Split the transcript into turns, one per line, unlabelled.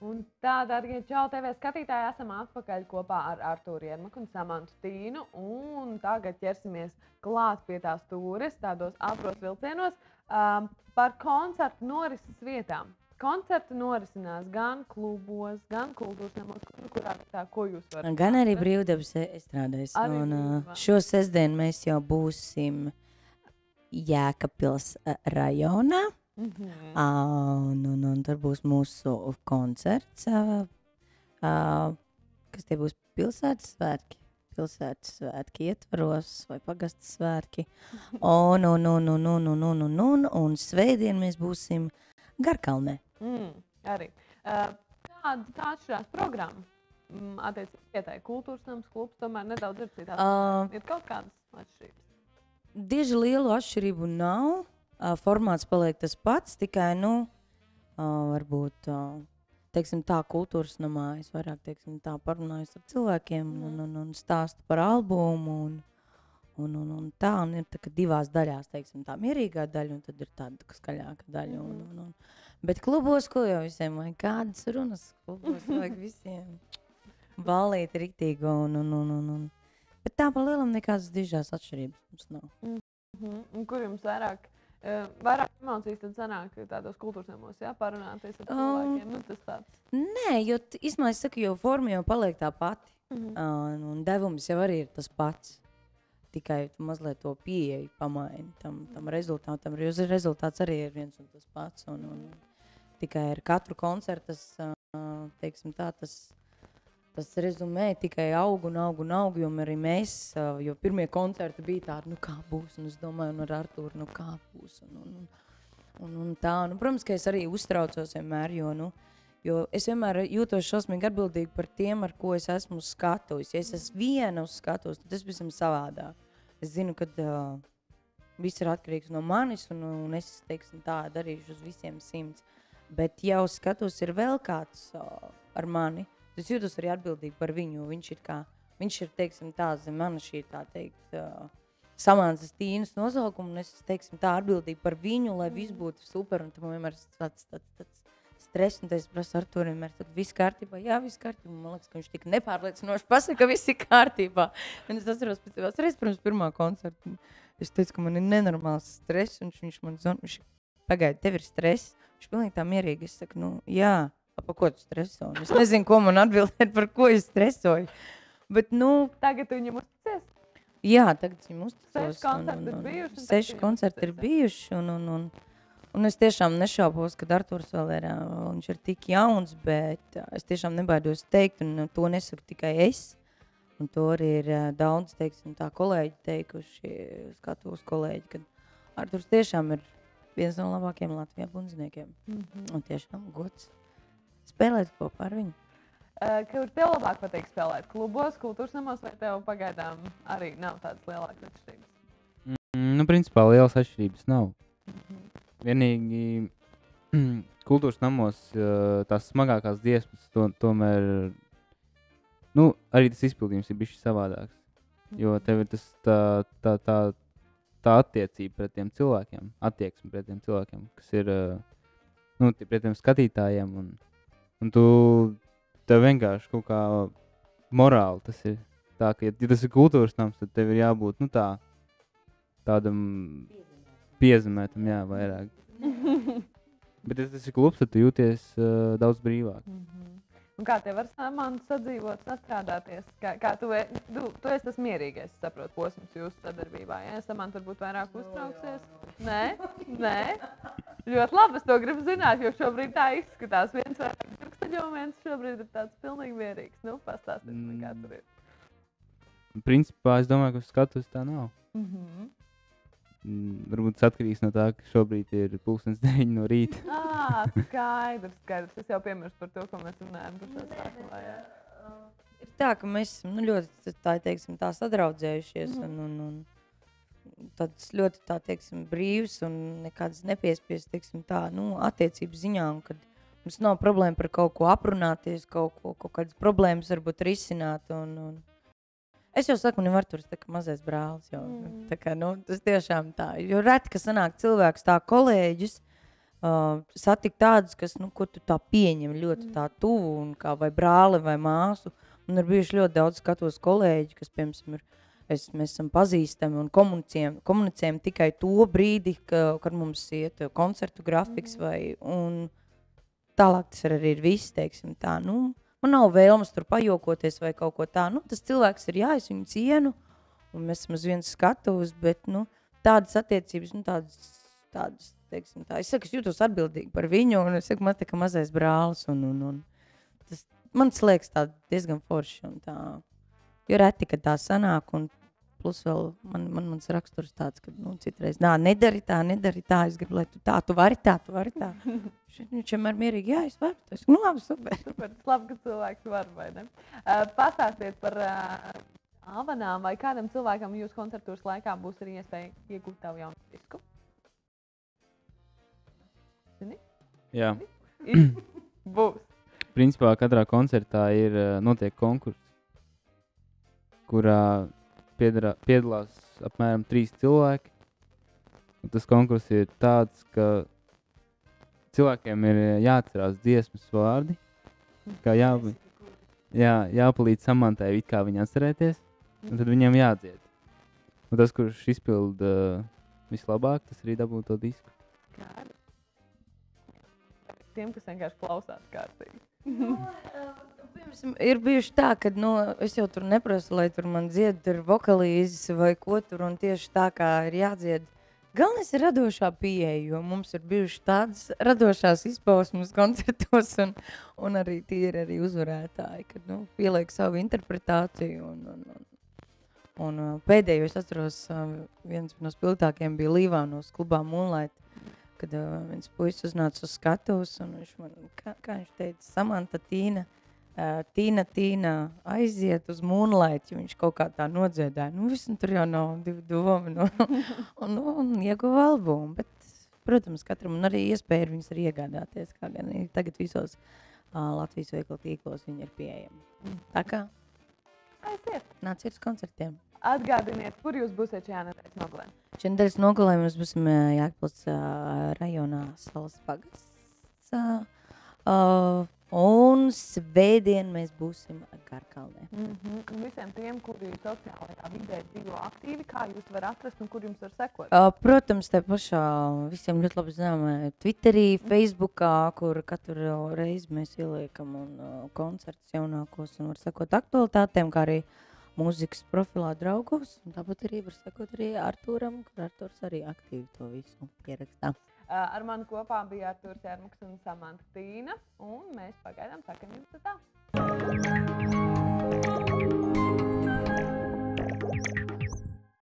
Un tā, dārgie Čau TV skatītāji, esam atpakaļ kopā ar Artūru Iermaku un Samantu Tīnu. Un tagad ķersimies klāt pie tās tūres, tādos ātros vilcienos, par koncertu norises vietām. Koncerti norisinās gan klubos, gan kultūras namos, kurā vietā, ko jūs varat.
Gan arī brīvdabas estrādēs.
Arī
Un
brīvdabā.
šo sestdienu mēs jau būsim Jēkabpils rajonā. Un tur būs mūsu koncerts, kas tie būs pilsētas svētki. Pilsētas svētki ietvaros vai pagastas svētki. Un svētdien mēs būsim Garkalnē.
Arī. Kāda atšķirās programma? Attiecīgi vietai kultūras nams, klubs, tomēr nedaudz ir citās. Ir kaut kādas atšķirības?
Dieži lielu atšķirību nav. Formāts paliek tas pats, tikai, varbūt, teiksim tā, kultūras namā es vairāk, teiksim tā, parunājos ar cilvēkiem un stāstu par albumu un tā, un ir tā, ka divās daļās, teiksim tā, mierīgā daļa, un tad ir tāda skaļāka daļa. Bet klubos, ko jau visiem vajag, kādas runas klubos vajag visiem balīt riktīgi un. Bet tā pa lielam nekādas dižās atšķirības mums nav.
Un kur jums vairāk emocijas tad sanāk tādos kultūras namos, parunāties ar cilvēkiem? Tas tāds.
Nē, jo īstenībā es saku, jo forma jau paliek tā pati. Un devums jau arī ir tas pats. Tikai tu mazliet to pieeju pamaini tam rezultātam, jo rezultāts arī ir viens un tas pats. Un tikai ar katru koncertu teiksim tā, tas rezumē tikai aug, jo arī mēs, jo pirmie koncerti bija tādi, kā būs, un es domāju, ar Artūru, kā būs, un tā. Protams, ka es arī uztraucos vienmēr, jo es vienmēr jūtos šausmīgi atbildīgi par tiem, ar ko es esmu uz skatuves. Ja es esmu viena uz skatuves, tad tas visam savādāk. Es zinu, ka viss ir atkarīgs no manis, un es, teiksim tā, darīšu uz visiem 100. Bet ja uz skatuves ir vēl kāds ar mani, es jūtos arī atbildīgi par viņu, jo viņš ir, teiksim tā, zem mana šī, tā teikt, Samantas Tīnas nosaukuma, un es, teiksim tā, atbildīgi par viņu, lai viss būtu super, un tam vienmēr tāds stress, un es prasu Artūru vienmēr, tad viss kārtībā, jā, viss kārtībā, man liekas, ka viņš tik nepārliecinoši pasaka, ka viss ir kārtībā. Un es atceros, pirms pirmā koncerta, es teicu, ka man ir nenormāls stress, un viņš man zvan, viņš pagaidi, tev ir stress, viņš pilnīgi tā mierīgi, es saku, jā. Pa ko tu stresoji? Es nezinu, ko man atbildēt, par ko es stresoju. Bet,
Tagad tu viņam uzticies?
Jā, tagad viņam uzticos.
6 koncerti ir bijuši.
6 koncerti ir bijuši, un es tiešām nešaubos, ka Artūrs vēl ir, viņš ir tik jauns, bet es tiešām nebaidos teikt, un to nesaku tikai es. Un to arī ir daudz, teiksim, tā kolēģi teikuši, skatuves kolēģi, ka Artūrs tiešām ir viens no labākajiem Latvijā bundziniekiem. Un tiešām gods spēlēt kopā ar viņu.
Kur tev labāk patīk spēlēt? Klubos, kultūras namos, vai tev pagaidām arī nav tādas lielākas atšķirības?
Principā lielas atšķirības nav. Vienīgi kultūras namos tās smagākās dziesmas tomēr, arī tas izpildījums ir bišķi savādāks. Jo tev ir tas tā attiecība pret tiem cilvēkiem, attieksme pret tiem cilvēkiem, kas ir, pret tiem skatītājiem un tev vienkārši kaut kā morāli tas ir tā, ka ja tas ir kultūras nams, tad tev ir jābūt, tādam piezemētam, jā, vairāk. Bet ja tas ir klubs, tad tu jūties daudz brīvāk.
Un kā tev ar Samantu sadzīvot, sastrādāties? Kā tu esi tas mierīgais, saprotu, posms jūsu sadarbībā, ja? Samanta varbūt vairāk uztrauksies? Nē? Ļoti labi, es to gribu zināt, jo šobrīd tā izskatās. Viens vairāk drukstaļo, viens šobrīd ir tāds pilnīgi mierīgs. Pastāstiet, kā tur ir.
Principā, es domāju, ka uz skatuves tā nav. Varbūt tas atkarīgs no tā, ka šobrīd ir 9:30 no rīta.
Skaidrs. Es jau piemirstu par to, ko mēs runājam pašā sākumā.
Ir tā, ka mēs ļoti tā sadraudzējušies un tāds ļoti tā, teiksim, brīvs un nekādas nepiespies, teiksim, tā, attiecību ziņā, un kad mums nav problēma par kaut ko aprunāties, kaut kādas problēmas varbūt risināt, un Es jau saku, nevar tur tā kā mazais brālis, jo tā kā, tas tiešām tā, jo reti, ka sanāk cilvēks tā kolēģis, satikt tādus, kas, ko tu tā pieņem ļoti tā tuvu, un kā vai brāli vai māsu, un ir bijuši ļoti daudz skatos kolēģi, kas, piemēram, mēs esam pazīstami un komunicējam tikai to brīdi, kad mums iet koncertu grafiks vai, un tālāk tas arī ir viss, teiksim tā, man nav vēlmas tur pajokoties vai kaut ko tā. Tas cilvēks ir es viņu cienu, un mēs esam uz viens skatuves, bet, tādas attiecības, tādas, teiksim tā. Es saku, es jūtos atbildīgi par viņu, un es saku, man tā kā mazais brālis, un tas, man liekas tā diezgan forši, un tā, jo reti, kad tā sanāk, un plus vēl mans raksturs tāds, ka, citreiz, nedari tā, es gribu, lai tu vari tā. Viņš vienmēr mierīgi, es varu. Es labi, super.
Super, tas labi, ka cilvēks var, vai ne? Pastāstiet par dāvanām, vai kādam cilvēkam jūsu koncertūras laikā būs arī iespēja iegūt tavu jaunu disku? Zini?
Jā.
Būs.
Principā katrā koncertā notiek konkurss, kurā piedalās apmēram 3 cilvēki. Un tas konkurss ir tāds, ka cilvēkiem ir jāatcerās dziesmas vārdi, kā jāpalīdz Samantai it kā viņu atcerēties, un tad viņiem jādzied. Un tas, kurš izpilda vislabāk, tas arī dabū to disku.
Kādu? Tiem, kas vienkārši klausās kārtīgi.
Ir bijuši tā, ka es jau tur neprasu, lai tur man dzied vokalīzes vai ko tur, un tieši tā kā ir jādzied. Galvenais ir radošā pieeja, jo mums ir bijuši tādas radošās izpausmes koncertos, un arī tie ir arī uzvarētāji, kad pieliek savu interpretāciju. Un pēdējo es atceros, viens no spilgtākiem bija Līvānos klubā Moonlight, kad viens puisis uznāca uz skatuves, un viņš man, kā viņš teica, Samanta, Tīna aiziet uz Moonlight, jo viņš kaut kā tā nodziedāja. Visam tur jau nav 2 domi, un ieguva albumu, bet, protams, katram un arī iespēja ir viņas arī iegādāties, kā gan tagad visos Latvijas veikalu tīklos viņi ir pieejami. Tā kā
Aiziet.
Nāciet uz koncertiem.
Atgādiniet, kur jūs būsiet šajā nedēļas nogalē?
Šajā nedēļas nogalē mēs būsim Jēkabpils rajonā Salas pagasts. Un svētdien mēs būsim Garkalnē.
Un visiem tiem, kuri sociālajā vidē dzīvo aktīvi, kā jūs varat atrast un kur jums var sekot?
Protams, te pašā visiem ļoti labi zinām Twitterī, Facebookā, kur katru reizi mēs ieliekam koncertus jaunākos un var sekot aktualitātēm, kā arī mūzikas profilā draugos. Un tāpat arī var sekot arī Artūram, kur Artūrs arī aktīvi to visu pierakstā.
Ar mani kopā bija Artūrs Jārmaks un Samanta Tīna, un mēs pagaidām sakam jums tā.